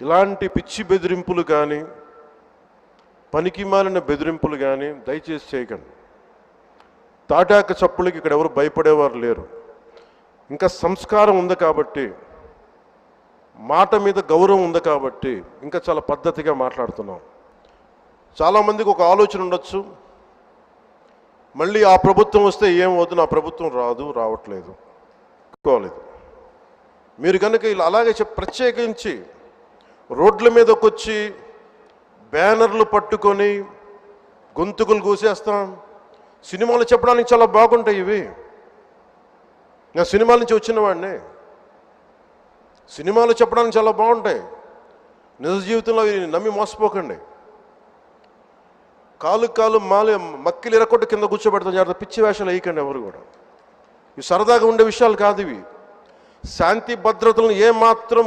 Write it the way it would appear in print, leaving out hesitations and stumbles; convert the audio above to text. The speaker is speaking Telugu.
ఇలాంటి పిచ్చి బెదిరింపులు కానీ పనికిమాలిన బెదిరింపులు కానీ దయచేసి చేయకండి. తాటాక చప్పులకి ఇక్కడ ఎవరు భయపడేవారు లేరు. ఇంకా సంస్కారం ఉంది కాబట్టి, మాట మీద గౌరవం ఉంది కాబట్టి ఇంకా చాలా పద్ధతిగా మాట్లాడుతున్నాం. చాలామందికి ఒక ఆలోచన ఉండొచ్చు, మళ్ళీ ఆ ప్రభుత్వం వస్తే ఏం వద్దు, నా ప్రభుత్వం రావట్లేదు అనుకోలేదు. మీరు కనుక ఇలా అలాగే ప్రత్యేకించి రోడ్ల మీదకి వచ్చి బ్యానర్లు పట్టుకొని గొంతుకులు కూసేస్తాం, సినిమాలు చెప్పడానికి చాలా బాగుంటాయి ఇవి. నేను సినిమాల నుంచి వచ్చిన వాడిని, సినిమాలు చెప్పడానికి చాలా బాగుంటాయి. నిజ జీవితంలో నమ్మి మోసపోకండి. కాలు మక్కిలు ఎరకొట్టు కింద కూర్చోబెడతాం. జాగ్రత్త, పిచ్చి వేషాలు వేయకండి ఎవరు కూడా. ఇవి సరదాగా ఉండే విషయాలు కాదు ఇవి. శాంతి భద్రతలను ఏమాత్రం